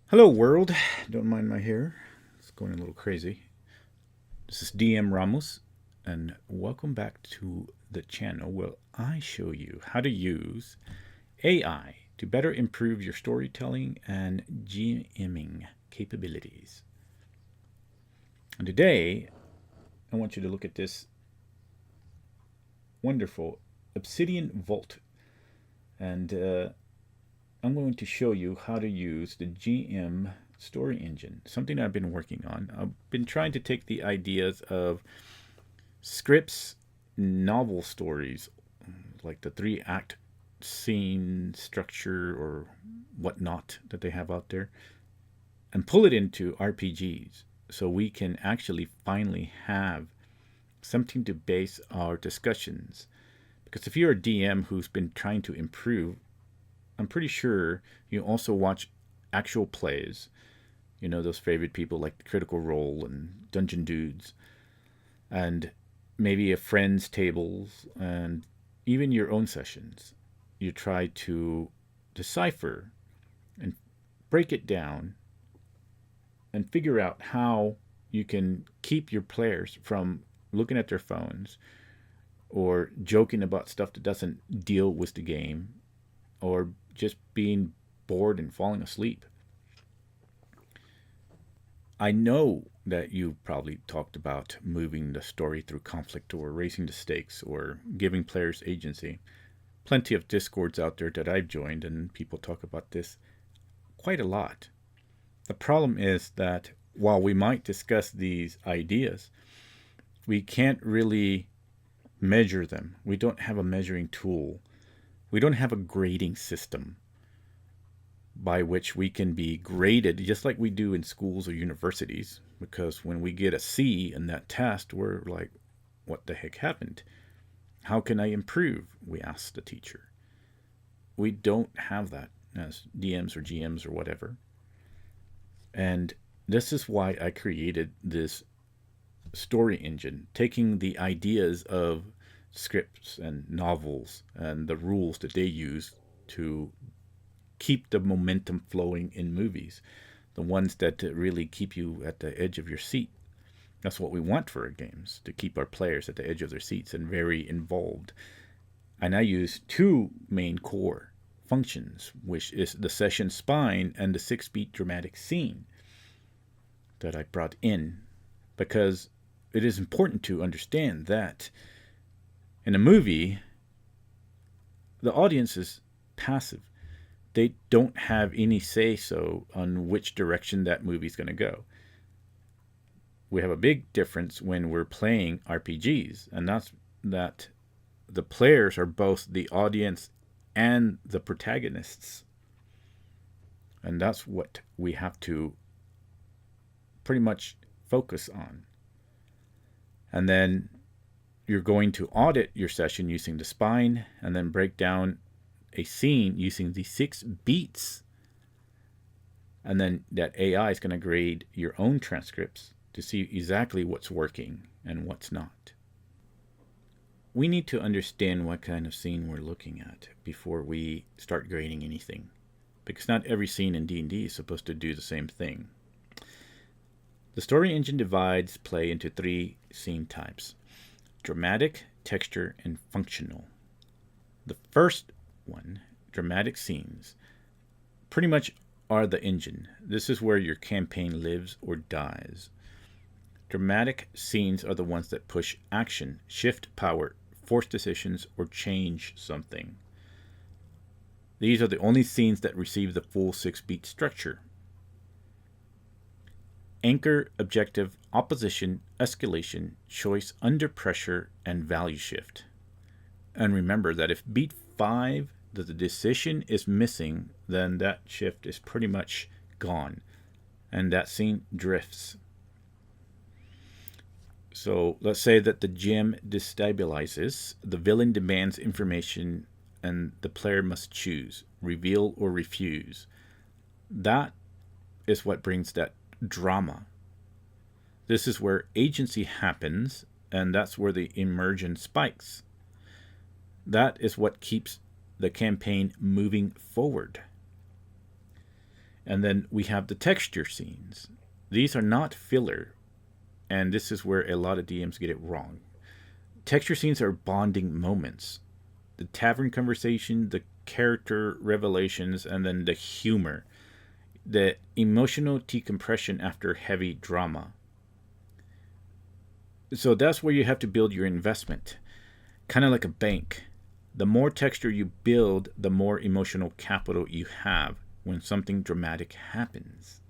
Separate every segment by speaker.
Speaker 1: Hello, world. Don't mind my hair. It's going a little crazy. This is DM Ramos, and welcome back to the channel where I show you how to use AI to better improve your storytelling and GMing capabilities. And today, I want you to look at this wonderful Obsidian Vault, and I'm going to show you how to use the GM story engine, something I've been working on. I've been trying to take the ideas of scripts, novel stories, like the 3 act scene structure or whatnot that they have out there, and pull it into RPGs so we can actually finally have something to base our discussions. Because if you're a DM who's been trying to improve, I'm pretty sure you also watch actual plays. You know, those favorite people like Critical Role and Dungeon Dudes, and maybe a friend's tables, and even your own sessions. You try to decipher and break it down and figure out how you can keep your players from looking at their phones or joking about stuff that doesn't deal with the game or just being bored and falling asleep. I know that you probably talked about moving the story through conflict or raising the stakes or giving players agency. Plenty of discords out there that I've joined, and people talk about this quite a lot. The problem is that while we might discuss these ideas, we can't really measure them. We don't have a measuring tool. We don't have a grading system by which we can be graded just like we do in schools or universities. Because when we get a C in that test, we're like, what the heck happened? How can I improve? We ask the teacher. We don't have that as DMs or GMs or whatever. And this is why I created this story engine, taking the ideas of scripts and novels and the rules that they use to keep the momentum flowing in movies, the ones that really keep you at the edge of your seat. That's what we want for our games, to keep our players at the edge of their seats and very involved. And I use 2 main core functions, which is the session spine and the 6-beat dramatic scene that I brought in, because it is important to understand that in a movie, the audience is passive. They don't have any say so on which direction that movie's going to go. We have a big difference when we're playing RPGs, and that's that the players are both the audience and the protagonists. And that's what we have to pretty much focus on. And then you're going to audit your session using the spine and then break down a scene using the 6 beats. And then that AI is going to grade your own transcripts to see exactly what's working and what's not. We need to understand what kind of scene we're looking at before we start grading anything, because not every scene in D&D is supposed to do the same thing. The story engine divides play into 3 scene types: dramatic, texture, and functional. The first one, dramatic scenes, pretty much are the engine. This is where your campaign lives or dies. Dramatic scenes are the ones that push action, shift power, force decisions, or change something. These are the only scenes that receive the full 6-beat structure. Anchor, objective, opposition, escalation, choice, under pressure, and value shift. And remember that if beat 5, that the decision is missing, then that shift is pretty much gone, and that scene drifts. So let's say that the gem destabilizes, the villain demands information, and the player must choose, reveal or refuse. That is what brings that drama. This is where agency happens, and that's where the immersion spikes. That is what keeps the campaign moving forward. And then we have the texture scenes. These are not filler, and this is where a lot of DMs get it wrong. Texture scenes are bonding moments. The tavern conversation, the character revelations, and then the humor. The emotional decompression after heavy drama. So that's where you have to build your investment. Kind of like a bank. The more texture you build, the more emotional capital you have when something dramatic happens.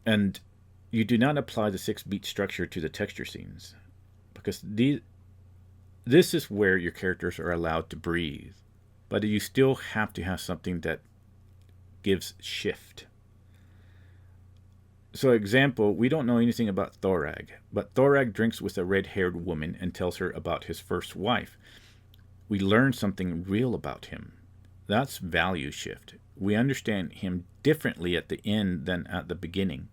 Speaker 1: And you do not apply the 6-beat structure to the texture scenes, because this is where your characters are allowed to breathe, but you still have to have something that gives shift. So, example, we don't know anything about Thorag, but Thorag drinks with a red-haired woman and tells her about his first wife. We learn something real about him. That's value shift. We understand him differently at the end than at the beginning.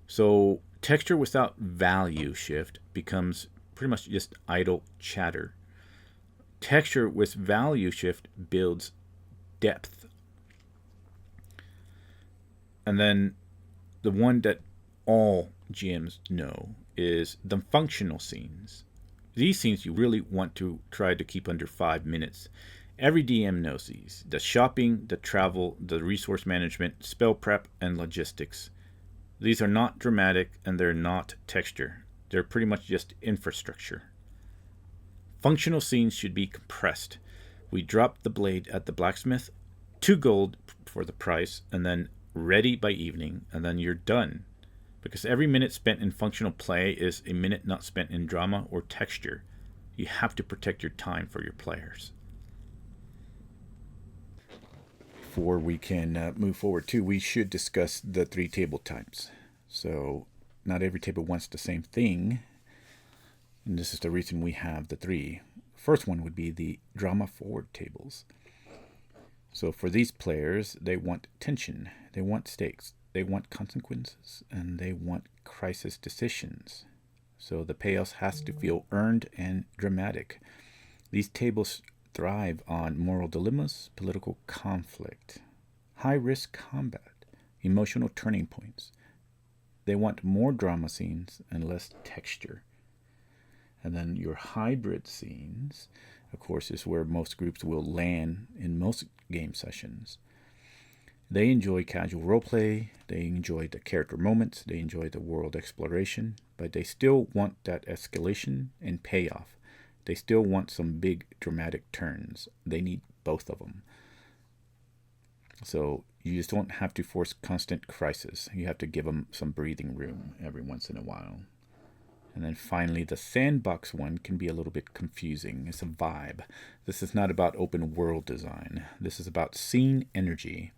Speaker 1: So, texture without value shift becomes pretty much just idle chatter. Texture with value shift builds depth. And then the one that all GMs know is the functional scenes. These scenes you really want to try to keep under 5 minutes. Every DM knows these. The shopping, the travel, the resource management, spell prep, and logistics. These are not dramatic and they're not texture. They're pretty much just infrastructure. Functional scenes should be compressed. We drop the blade at the blacksmith, 2 gold for the price, and then ready by evening, and then you're done. Because every minute spent in functional play is a minute not spent in drama or texture. You have to protect your time for your players. Before we can move forward too, we should discuss the 3 table types. So not every table wants the same thing, and this is the reason we have the 3. First one would be the drama forward tables. So for these players, they want tension, they want stakes, they want consequences, and they want crisis decisions. So the payoffs has to feel earned and dramatic. These tables thrive on moral dilemmas, political conflict, high-risk combat, emotional turning points. They want more drama scenes and less texture. And then your hybrid scenes, of course, is where most groups will land in most game sessions. They enjoy casual roleplay, they enjoy the character moments, they enjoy the world exploration, but they still want that escalation and payoff. They still want some big dramatic turns. They need both of them. So you just don't have to force constant crisis. You have to give them some breathing room every once in a while. And then finally, the sandbox one can be a little bit confusing. It's a vibe. This is not about open world design. This is about scene energy.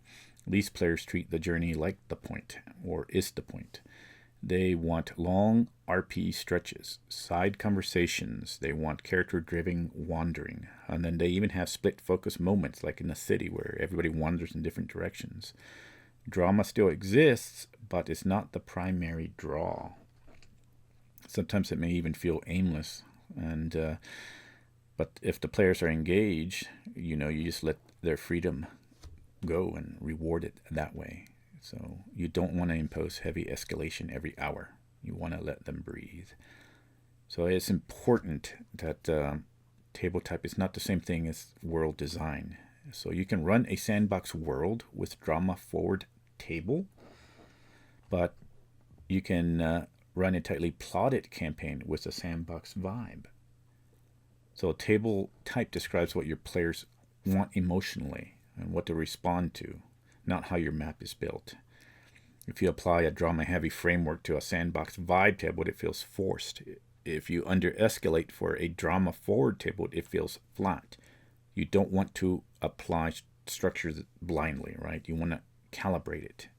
Speaker 1: These players treat the journey like the point, or is the point. They want long RP stretches, side conversations. They want character-driven wandering. And then they even have split focus moments, like in the city, where everybody wanders in different directions. Drama still exists, but it's not the primary draw. Sometimes it may even feel aimless, and but if the players are engaged, you just let their freedom go and reward it that way. So you don't want to impose heavy escalation every hour. You want to let them breathe. So it's important that table type is not the same thing as world design. So you can run a sandbox world with drama forward table, but you can run a tightly plotted campaign with a sandbox vibe. So a table type describes what your players want emotionally and what to respond to, not how your map is built. If you apply a drama-heavy framework to a sandbox vibe table, it feels forced. If you under-escalate for a drama-forward table, it feels flat. You don't want to apply structures blindly, right? You want to calibrate it.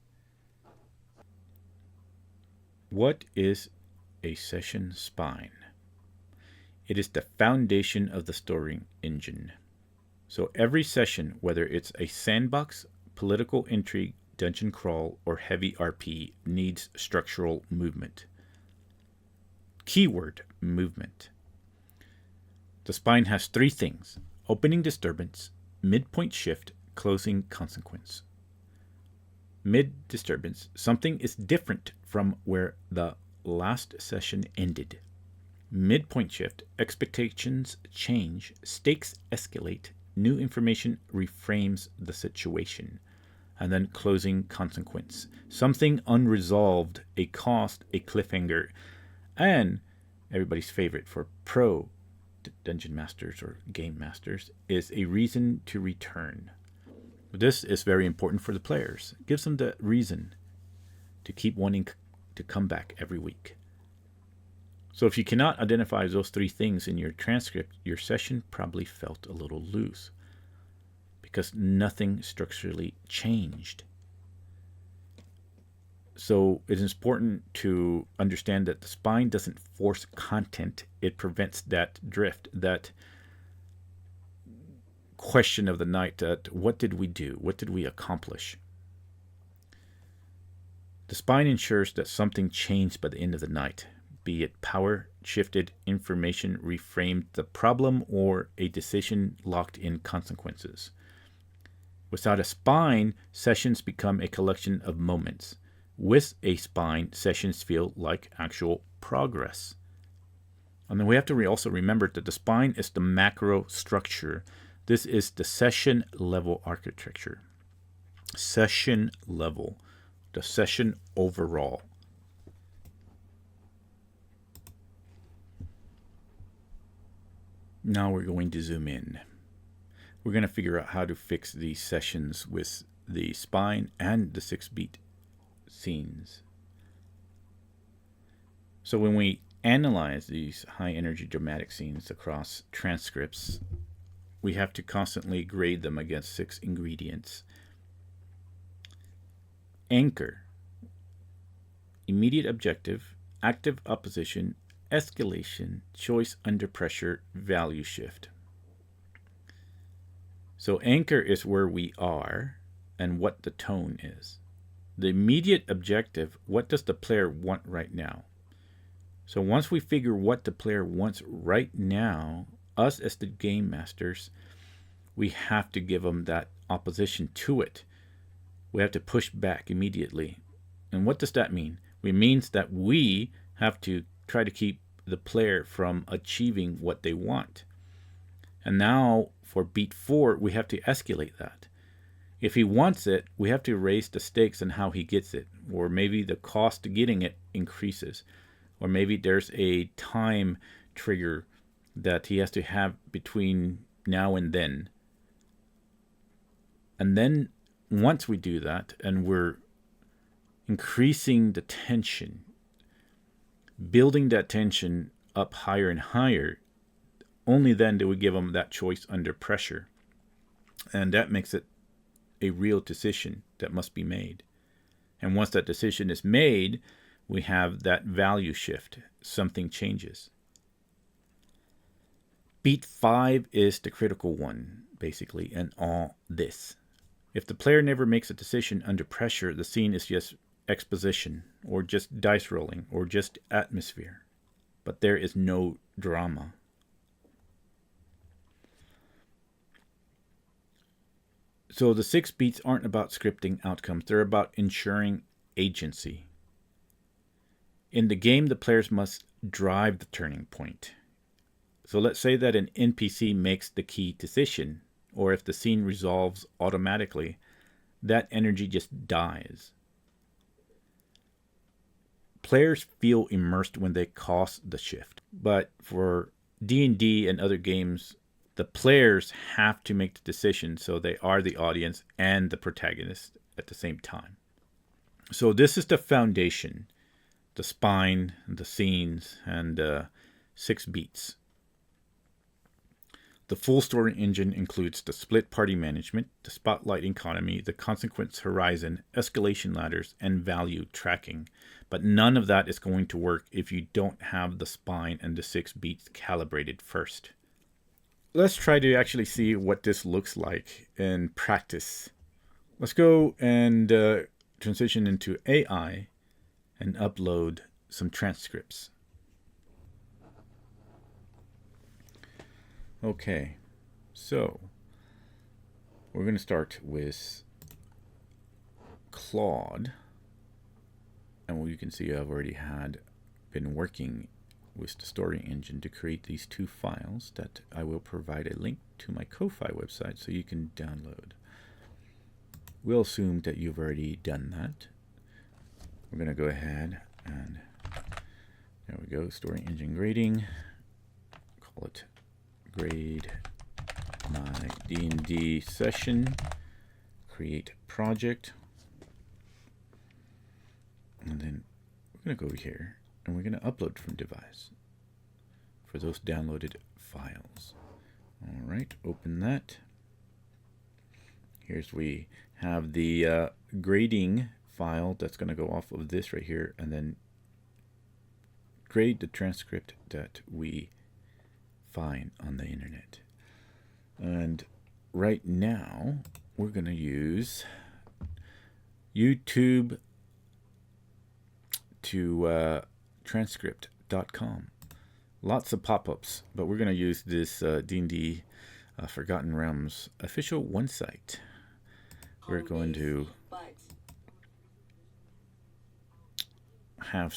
Speaker 1: What is a session spine? It is the foundation of the story engine. So every session, whether it's a sandbox, political intrigue, dungeon crawl, or heavy RP, needs structural movement. Keyword: movement. The spine has 3 things: opening disturbance, Midpoint Shift, closing consequence. Mid-disturbance, something is different from where the last session ended. Midpoint shift, expectations change, stakes escalate, new information reframes the situation. And then closing consequence, something unresolved, a cost, a cliffhanger, and everybody's favorite for pro dungeon masters or game masters is a reason to return. This is very important for the players. It gives them the reason to keep wanting to come back every week. So if you cannot identify those three things in your transcript, your session probably felt a little loose because nothing structurally changed. So it is important to understand that the spine doesn't force content. It prevents that drift, that question of the night, that what did we do? What did we accomplish? The spine ensures that something changed by the end of the night, be it power shifted, information reframed the problem, or a decision locked in consequences. Without a spine, sessions become a collection of moments. With a spine, sessions feel like actual progress. And then we have to also remember that the spine is the macro structure. This is the session level architecture. Session level, the session overall. Now we're going to zoom in. We're going to figure out how to fix these sessions with the spine and the 6-beat scenes. So when we analyze these high energy dramatic scenes across transcripts, we have to constantly grade them against 6 ingredients. Anchor, immediate objective, active opposition, escalation, choice under pressure, value shift. So anchor is where we are and what the tone is. The immediate objective, what does the player want right now? So once we figure what the player wants right now, us as the game masters, we have to give them that opposition to it. We have to push back immediately. And what does that mean? It means that we have to try to keep the player from achieving what they want. And now for beat 4, we have to escalate that. If he wants it, we have to raise the stakes on how he gets it. Or maybe the cost to getting it increases. Or maybe there's a time trigger that he has to have between now and then. And then once we do that and we're increasing the tension, building that tension up higher and higher, only then do we give them that choice under pressure. And that makes it a real decision that must be made. And once that decision is made, we have that value shift. Something changes. Beat 5 is the critical one, basically, and all this. If the player never makes a decision under pressure, the scene is just exposition, or just dice rolling, or just atmosphere. But there is no drama. So the 6 beats aren't about scripting outcomes. They're about ensuring agency. In the game, the players must drive the turning point. So let's say that an NPC makes the key decision, or if the scene resolves automatically, that energy just dies. Players feel immersed when they cause the shift. But for D&D and other games, the players have to make the decision, so they are the audience and the protagonist at the same time. So this is the foundation, the spine, the scenes, and 6 beats. The full story engine includes the split party management, the spotlight economy, the consequence horizon, escalation ladders, and value tracking. But none of that is going to work if you don't have the spine and the 6 beats calibrated first. Let's try to actually see what this looks like in practice. Let's go and transition into AI and upload some transcripts. Okay, so We're going to start with Claude. And you can see I've already been working with the story engine to create these two files that I will provide a link to my Ko-Fi website so you can download. We'll assume that you've already done that. We're going to go ahead and there we go, story engine grading. Call it grade my D&D session. Create project. And then we're going to go over here and we're going to upload from device for those downloaded files. All right, open that. We have the grading file that's going to go off of this right here and then grade the transcript that we find on the internet. And right now we're going to use YouTube to transcript.com. Lots of pop-ups, but we're going to use this D&D Forgotten Realms official one site. We're going to have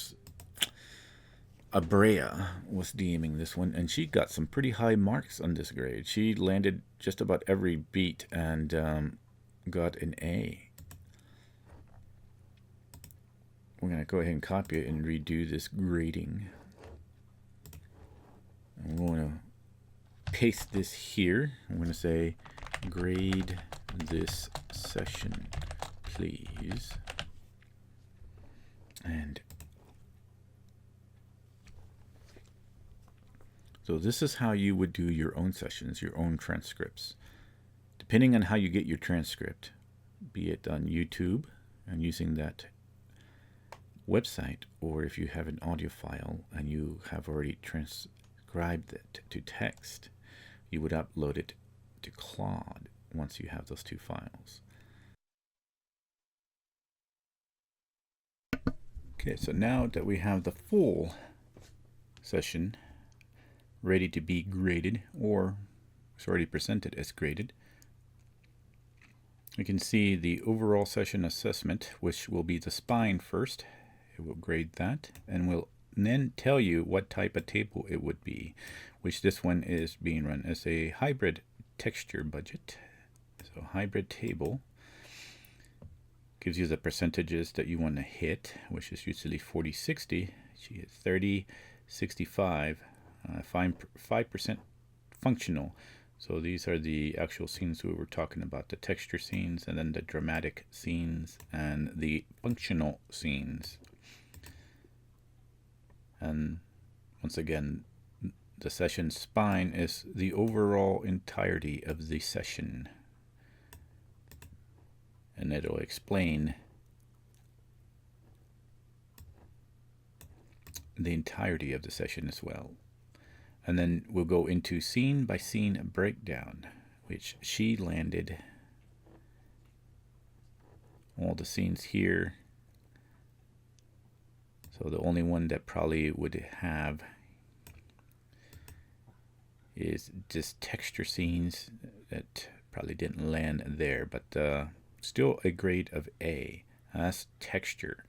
Speaker 1: Aabria was DMing this one, and she got some pretty high marks on this grade. She landed just about every beat and got an A. We're going to go ahead and copy it and redo this grading. And we're going to paste this here. I'm going to say grade this session, please. And so this is how you would do your own sessions, your own transcripts. Depending on how you get your transcript, be it on YouTube and using that website, or if you have an audio file and you have already transcribed it to text, you would upload it to Claude once you have those two files. Okay, so now that we have the full session ready to be graded, or it's already presented as graded, we can see the overall session assessment, which will be the spine first. It will grade that and will then tell you what type of table it would be, which this one is being run as a hybrid texture budget. So hybrid table gives you the percentages that you want to hit, which is usually 40-60. She hit 30-65, 5% functional. So these are the actual scenes we were talking about, the texture scenes and then the dramatic scenes and the functional scenes. And once again, the session spine is the overall entirety of the session. And it'll explain the entirety of the session as well. And then we'll go into scene by scene breakdown, which she landed all the scenes here. So the only one that probably would have is just texture scenes that probably didn't land there, but still a grade of A. That's texture.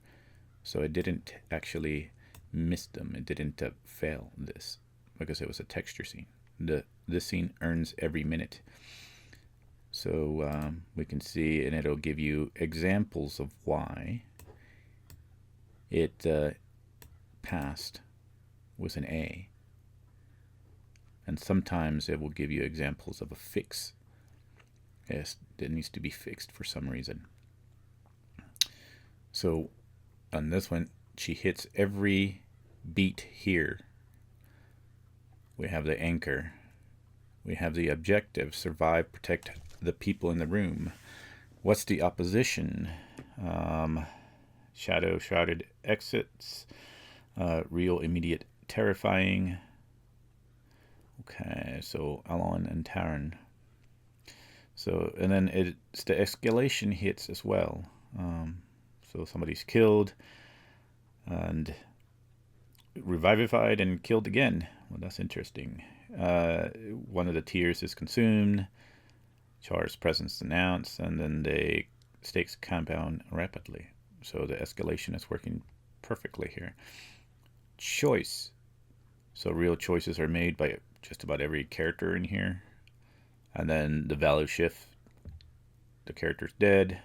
Speaker 1: So it didn't actually miss them. It didn't fail this because it was a texture scene. This scene earns every minute. So we can see, and it'll give you examples of why it passed with an A. And sometimes it will give you examples of a fix. Yes, that needs to be fixed for some reason. So on this one, she hits every beat here. We have the anchor. We have the objective, survive, protect the people in the room. What's the opposition? Shadow, shrouded exits. Real, immediate, terrifying. Okay, so Alon and Taran. So, and then it's the escalation hits as well. So somebody's killed and revivified and killed again. Well, that's interesting. One of the tiers is consumed. Char's presence announced, and then the stakes compound rapidly. So the escalation is working perfectly here. Choice. So real choices are made by just about every character in here. And then the value shift. The character's dead.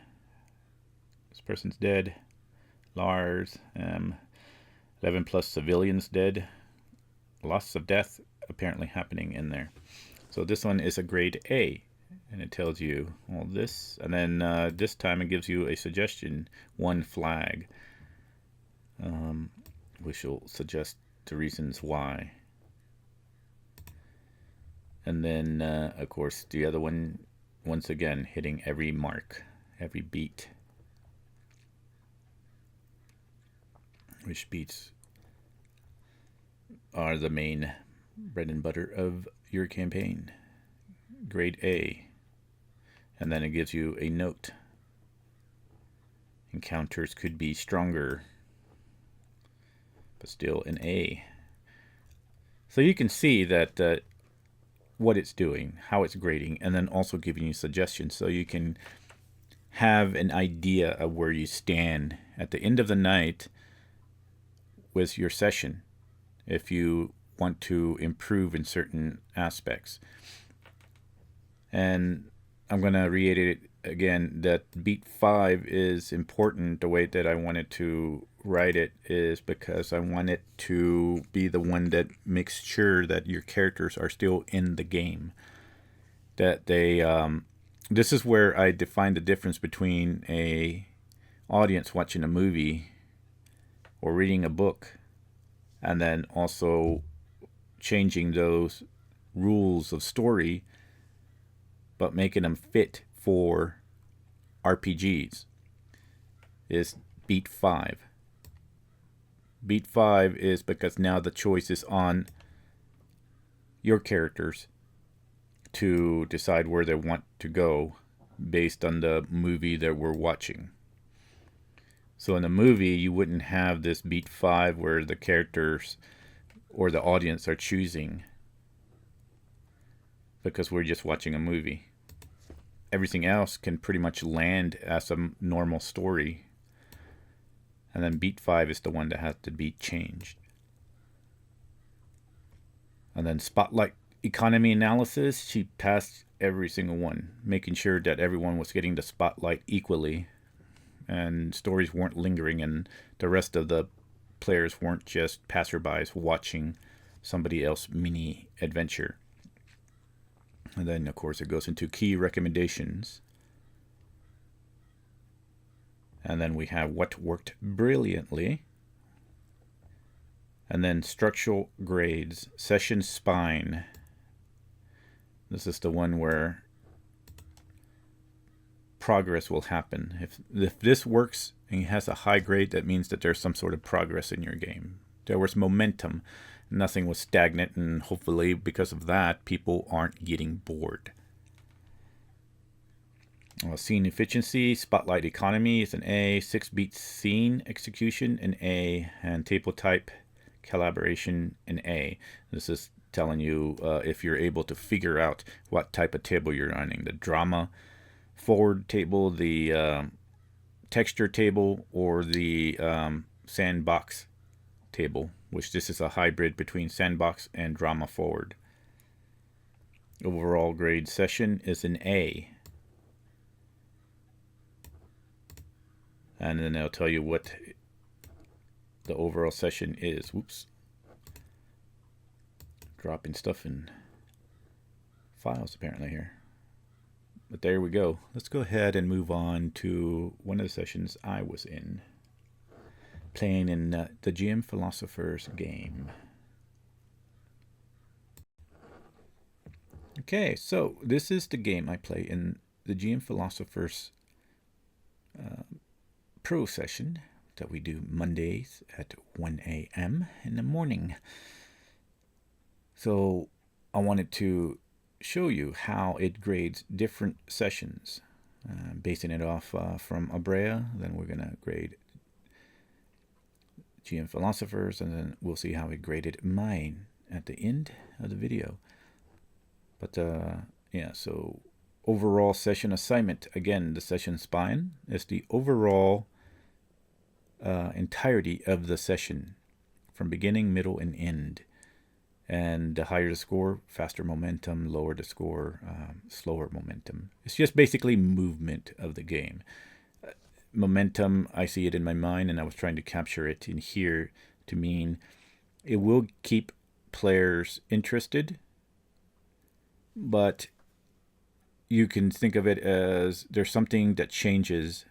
Speaker 1: This person's dead. Lars. 11 plus civilians dead. Lots of death apparently happening in there. So this one is a grade A. And it tells you all this. And then this time it gives you a suggestion. One flag. Which will suggest the reasons why. And then, of course, the other one, once again, hitting every mark, every beat. Which beats are the main bread and butter of your campaign. Grade A. And then it gives you a note. Encounters could be stronger, but still an A. So you can see that what it's doing, how it's grading, and then also giving you suggestions so you can have an idea of where you stand at the end of the night with your session if you want to improve in certain aspects. And I'm going to reiterate it again that beat 5 is important. The way that I wanted to write it is because I want it to be the one that makes sure that your characters are still in the game. That they, this is where I define the difference between a audience watching a movie or reading a book, and then also changing those rules of story, but making them fit for RPGs, is beat 5. Beat 5 is because now the choice is on your characters to decide where they want to go based on the movie that we're watching. So in a movie, you wouldn't have this beat 5 where the characters or the audience are choosing, because we're just watching a movie. Everything else can pretty much land as a normal story. And then beat 5 is the one that has to be changed. And then spotlight economy analysis, she passed every single one, making sure that everyone was getting the spotlight equally and stories weren't lingering and the rest of the players weren't just passerbys watching somebody else mini adventure. And then, of course, it goes into key recommendations. And then we have what worked brilliantly. And then structural grades, session spine. This is the one where progress will happen. If this works and has a high grade, that means that there's some sort of progress in your game. There was momentum. Nothing was stagnant, and hopefully because of that, people aren't getting bored. Scene efficiency, spotlight economy is an A. 6-beat scene execution, an A. And table type collaboration, an A. This is telling you if you're able to figure out what type of table you're running. The drama forward table, the texture table, or the sandbox table, which this is a hybrid between sandbox and drama forward. Overall grade session is an A. And then I'll tell you what the overall session is. Whoops. Dropping stuff in files apparently here. But there we go. Let's go ahead and move on to one of the sessions I was in, playing in the GM Philosephers game. Okay, so this is the game I play in the GM Philosephers Pro session that we do Mondays at 1 a.m. in the morning. So I wanted to show you how it grades different sessions, basing it off from Aabria. Then we're going to grade GM Philosephers, and then we'll see how it graded mine at the end of the video. But yeah, so overall session assignment. Again, the session spine is the overall entirety of the session from beginning, middle, and end. And the higher the score, faster momentum, lower the score, slower momentum. It's just basically movement of the game. Momentum, I see it in my mind, and I was trying to capture it in here to mean it will keep players interested, but you can think of it as there's something that changes,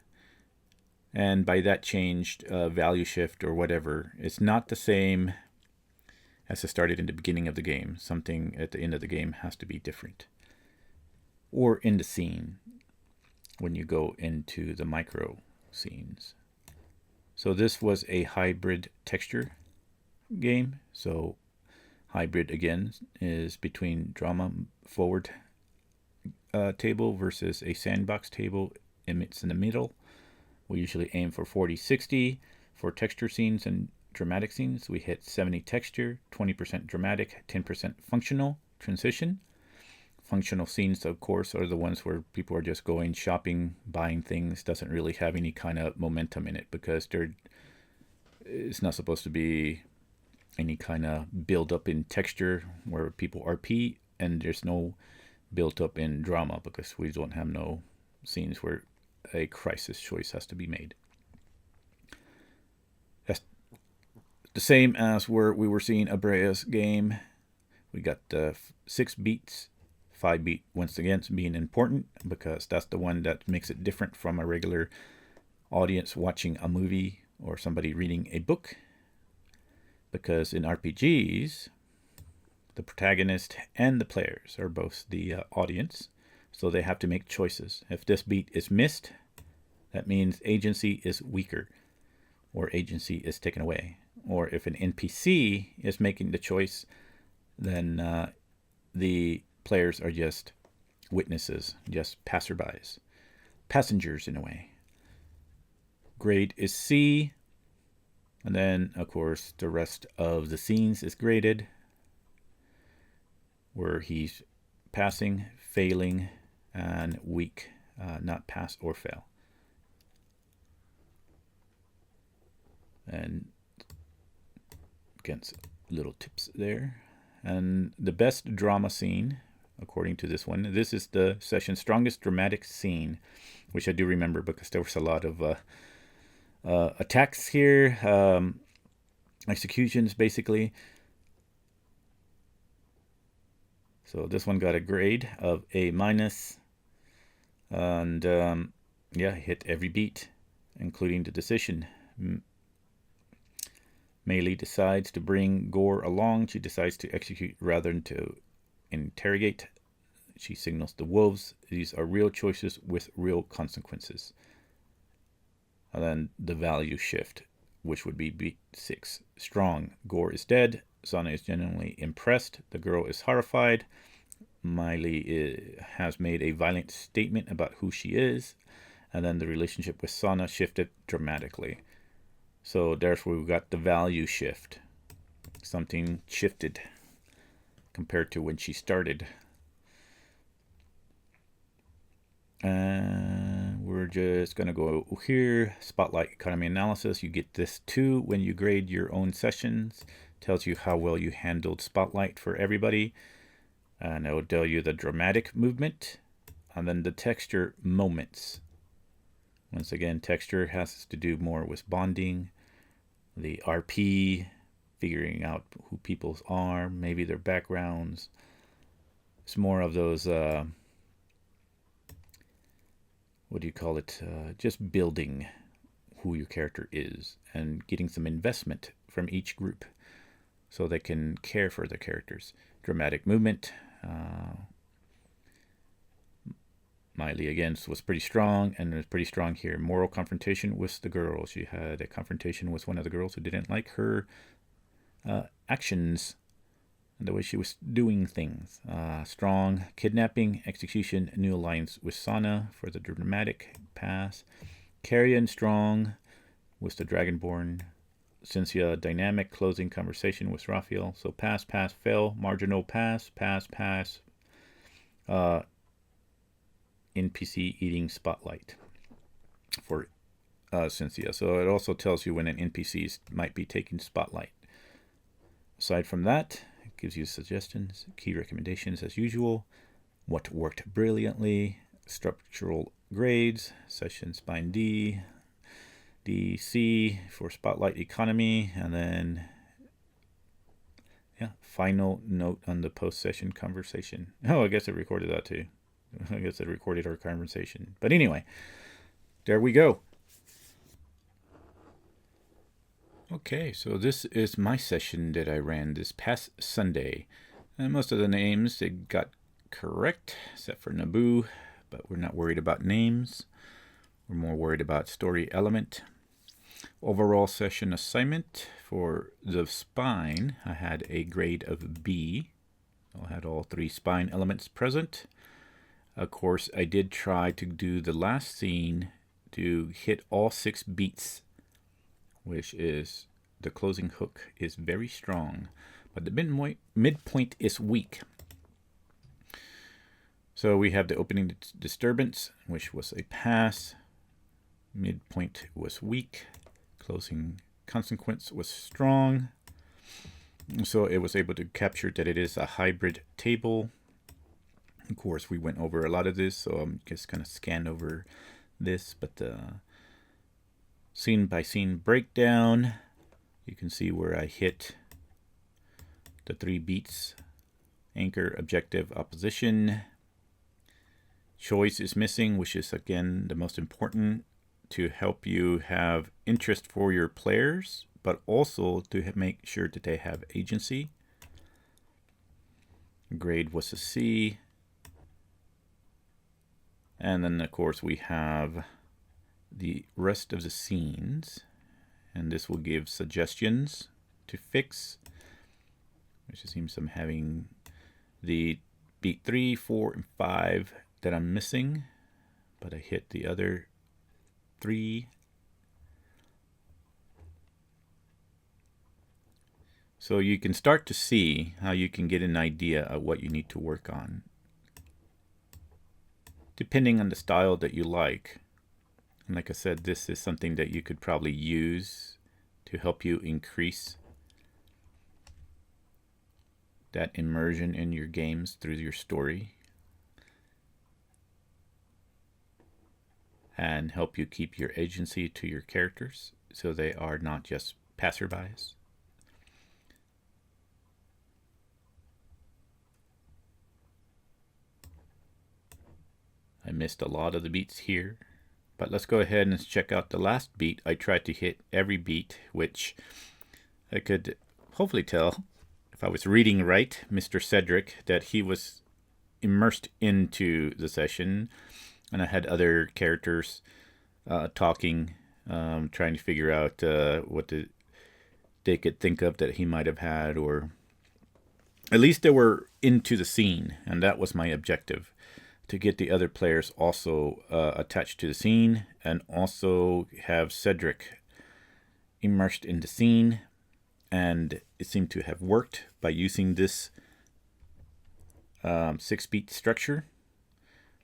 Speaker 1: and by that changed value shift or whatever, it's not the same as it started in the beginning of the game. Something at the end of the game has to be different. Or in the scene, when you go into the micro scenes. So this was a hybrid texture game. So hybrid, again, is between drama forward table versus a sandbox table. It's in the middle. We usually aim for 40-60 for texture scenes and dramatic scenes. We hit 70 texture, 20% dramatic, 10% functional transition. Functional scenes, of course, are the ones where people are just going shopping, buying things. Doesn't really have any kind of momentum in it because it's not supposed to be any kind of build up in texture where people RP, and there's no built up in drama because we don't have no scenes where a crisis choice has to be made. That's the same as where we were seeing Aabria's game. We got 6 beats, 5 beat once again being important because that's the one that makes it different from a regular audience watching a movie or somebody reading a book. Because in RPGs, the protagonist and the players are both the audience, so they have to make choices. If this beat is missed, that means agency is weaker, or agency is taken away. Or if an NPC is making the choice, then the players are just witnesses, just passerbys, passengers in a way. Grade is C, and then, of course, the rest of the scenes is graded, where he's passing, failing, and weak, not pass or fail. And again, little tips there. And the best drama scene, according to this one, this is the session's strongest dramatic scene, which I do remember because there was a lot of attacks here, executions basically. So this one got a grade of A-, and yeah, hit every beat, including the decision. Melee decides to bring Gore along. She decides to execute rather than to interrogate. She signals the wolves. These are real choices with real consequences. And then the value shift, which would be beat 6. Strong. Gore is dead. Sana is genuinely impressed. The girl is horrified. Miley has made a violent statement about who she is. And then the relationship with Sana shifted dramatically. So there's where we got the value shift. Something shifted compared to when she started. And we're just going to go here. Spotlight economy analysis. You get this too when you grade your own sessions. Tells you how well you handled Spotlight for everybody. And it will tell you the dramatic movement. And then the texture moments. Once again, texture has to do more with bonding. The RP, figuring out who people are, maybe their backgrounds. It's more of those, what do you call it? Just building who your character is and getting some investment from each group so they can care for their characters. Dramatic movement. Miley, again, was pretty strong, and was pretty strong here. Moral confrontation with the girl. She had a confrontation with one of the girls who didn't like her actions and the way she was doing things. Strong kidnapping, execution, new alliance with Sana for the dramatic pass. Carrion strong with the Dragonborn. Cynthia dynamic closing conversation with Raphael. So pass, pass, fail, marginal pass, pass, pass. NPC eating spotlight for Cynthia. So it also tells you when an NPC might be taking spotlight. Aside from that, it gives you suggestions, key recommendations as usual, what worked brilliantly, structural grades, session spine D, DC for spotlight economy, and then final note on the post-session conversation. Oh, I guess it recorded that too. I guess it recorded our conversation. But anyway, there we go. Okay, so this is my session that I ran this past Sunday. And most of the names they got correct, except for Naboo, but we're not worried about names. We're more worried about story element. Overall session assignment for the spine, I had a grade of B. I had all 3 spine elements present. Of course, I did try to do the last scene to hit all 6 beats, which is the closing hook is very strong, but the midpoint is weak. So we have the opening disturbance, which was a pass. Midpoint was weak. Closing consequence was strong. So it was able to capture that it is a hybrid table. Of course, we went over a lot of this, so I'm just going to scan over this. But scene by scene breakdown, you can see where I hit the 3 beats. Anchor, objective, opposition. Choice is missing, which is again the most important to help you have interest for your players, but also to make sure that they have agency. Grade was a C. And then, of course, we have the rest of the scenes. And this will give suggestions to fix, which seems I'm having the beat 3, 4, and 5 that I'm missing, but I hit the other 3. So you can start to see how you can get an idea of what you need to work on, depending on the style that you like. And like I said, this is something that you could probably use to help you increase that immersion in your games through your story, and help you keep your agency to your characters so they are not just passerbys. I missed a lot of the beats here, but let's go ahead and check out the last beat. I tried to hit every beat, which I could hopefully tell, if I was reading right, Mr. Cedric, that he was immersed into the session. And I had other characters talking, trying to figure out what they could think of that he might have had, or at least they were into the scene. And that was my objective, to get the other players also attached to the scene, and also have Cedric immersed in the scene. And it seemed to have worked by using this 6-beat structure.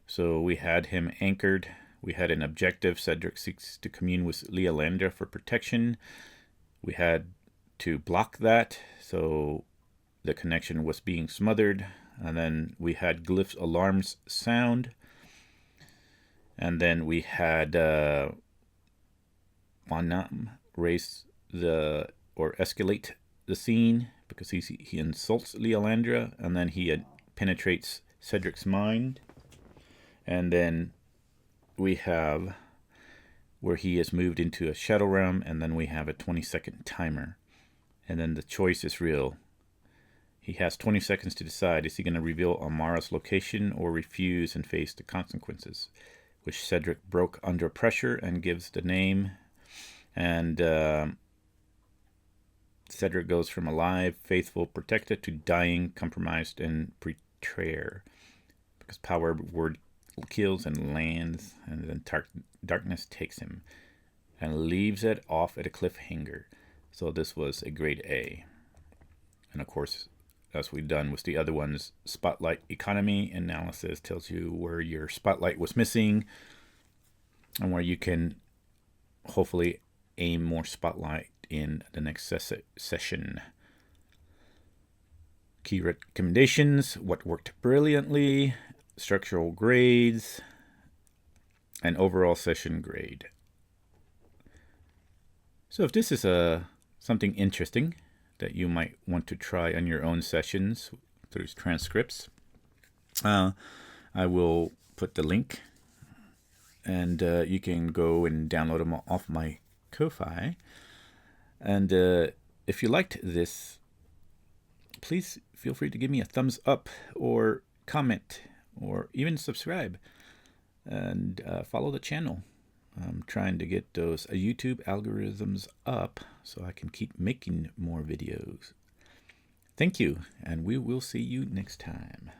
Speaker 1: So we had him anchored. We had an objective. Cedric seeks to commune with Leolandra for protection. We had to block that, so the connection was being smothered. And then we had glyphs alarms sound. And then we had Wanam raise or escalate the scene, because he insults Leolandra, and then he penetrates Cedric's mind. And then we have where he is moved into a shadow realm, and then we have a 20-second timer. And then the choice is real. He has 20 seconds to decide, is he going to reveal Amara's location or refuse and face the consequences, which Cedric broke under pressure and gives the name. And Cedric goes from alive, faithful, protected, to dying, compromised, and betrayer, because power word kills and lands, and then darkness takes him and leaves it off at a cliffhanger. So this was a grade A. And of course, as we've done with the other ones. Spotlight economy analysis tells you where your spotlight was missing and where you can hopefully aim more spotlight in the next session. Key recommendations, what worked brilliantly, structural grades, and overall session grade. So if this is something interesting that you might want to try on your own sessions through transcripts, I will put the link, and you can go and download them off my Ko-Fi. And if you liked this, please feel free to give me a thumbs up or comment or even subscribe, and follow the channel. I'm trying to get those YouTube algorithms up so I can keep making more videos. Thank you, and we will see you next time.